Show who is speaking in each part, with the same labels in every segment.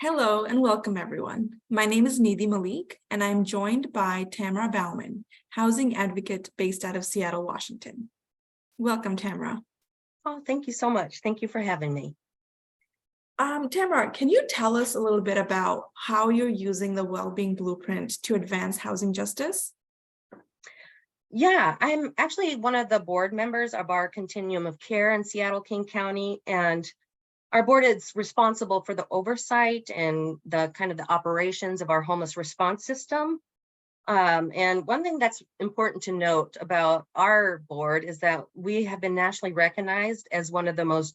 Speaker 1: Hello and welcome everyone. My name is Nidhi Malik and I'm joined by Tamara Bauman, housing advocate based out of Seattle, Washington. Welcome, Tamara.
Speaker 2: Oh, thank you so much. Thank you for having me.
Speaker 1: Tamara, can you tell us a little bit about how you're using the Wellbeing Blueprint to advance housing justice?
Speaker 2: Yeah, I'm actually one of the board members of our Continuum of Care in Seattle, King County, and our board is responsible for the oversight and the operations of our homeless response system. And one thing that's important to note about our board is that we have been nationally recognized as one of the most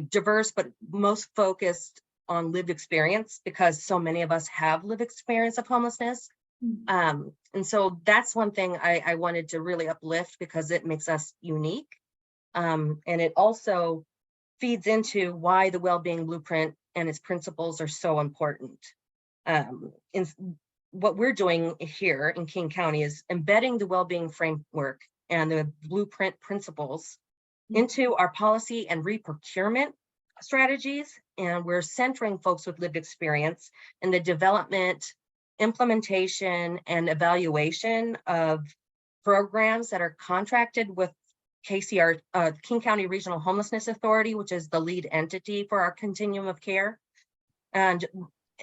Speaker 2: diverse, but most focused on lived experience because so many of us have lived experience of homelessness. And so that's one thing I wanted to really uplift because it makes us unique. And it also feeds into why the Wellbeing Blueprint and its principles are so important. In what we're doing here in King County is embedding the Wellbeing framework and the blueprint principles into our policy and reprocurement strategies. And we're centering folks with lived experience in the development, implementation, and evaluation of programs that are contracted with KCR, King County Regional Homelessness Authority, which is the lead entity for our Continuum of Care. And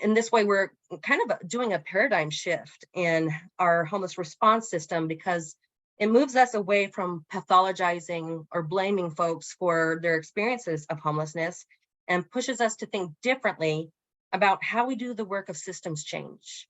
Speaker 2: in this way, we're kind of doing a paradigm shift in our homeless response system because it moves us away from pathologizing or blaming folks for their experiences of homelessness and pushes us to think differently about how we do the work of systems change.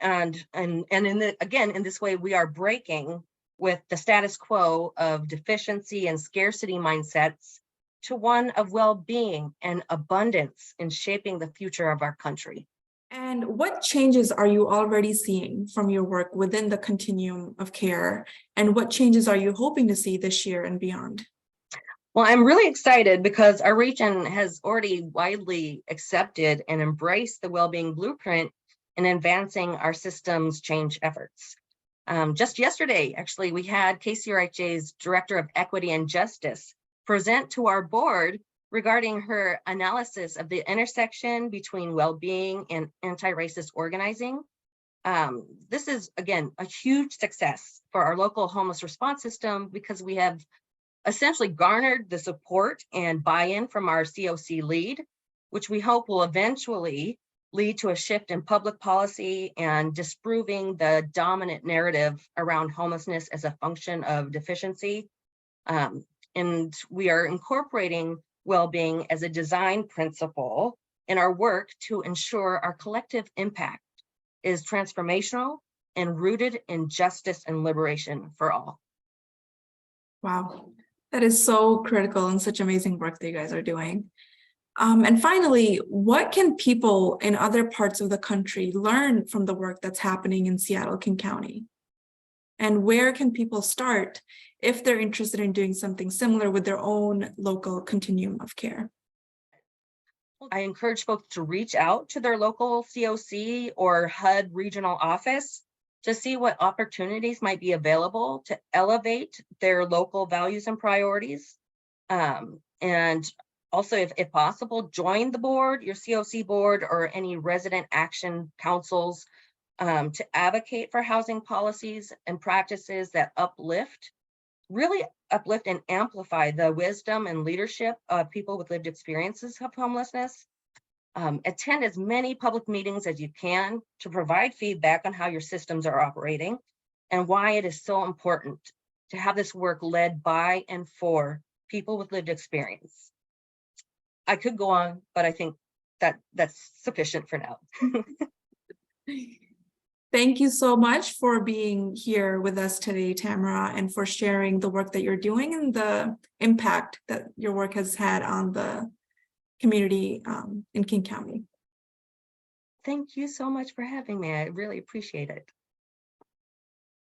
Speaker 2: And in this way, we are breaking with the status quo of deficiency and scarcity mindsets to one of well-being and abundance in shaping the future of our country.
Speaker 1: And what changes are you already seeing from your work within the Continuum of Care? And what changes are you hoping to see this year and beyond?
Speaker 2: Well, I'm really excited because our region has already widely accepted and embraced the Wellbeing Blueprint in advancing our systems change efforts. Just yesterday, actually, we had KCRHA's Director of Equity and Justice present to our board regarding her analysis of the intersection between well-being and anti-racist organizing. This is, again, a huge success for our local homeless response system because we have essentially garnered the support and buy-in from our COC lead, which we hope will eventually lead to a shift in public policy and disproving the dominant narrative around homelessness as a function of deficiency. And we are incorporating well-being as a design principle in our work to ensure our collective impact is transformational and rooted in justice and liberation for all.
Speaker 1: Wow, that is so critical and such amazing work that you guys are doing. And finally, what can people in other parts of the country learn from the work that's happening in Seattle, King County? And where can people start if they're interested in doing something similar with their own local continuum of care?
Speaker 2: I encourage folks to reach out to their local COC or HUD regional office to see what opportunities might be available to elevate their local values and priorities. And also, if possible, join the board, your COC board, or any resident action councils to advocate for housing policies and practices that really uplift and amplify the wisdom and leadership of people with lived experiences of homelessness. Attend as many public meetings as you can to provide feedback on how your systems are operating and why it is so important to have this work led by and for people with lived experience. I could go on, but I think that's sufficient for now.
Speaker 1: Thank you so much for being here with us today, Tamara, and for sharing the work that you're doing and the impact that your work has had on the community in King County.
Speaker 2: Thank you so much for having me. I really appreciate it.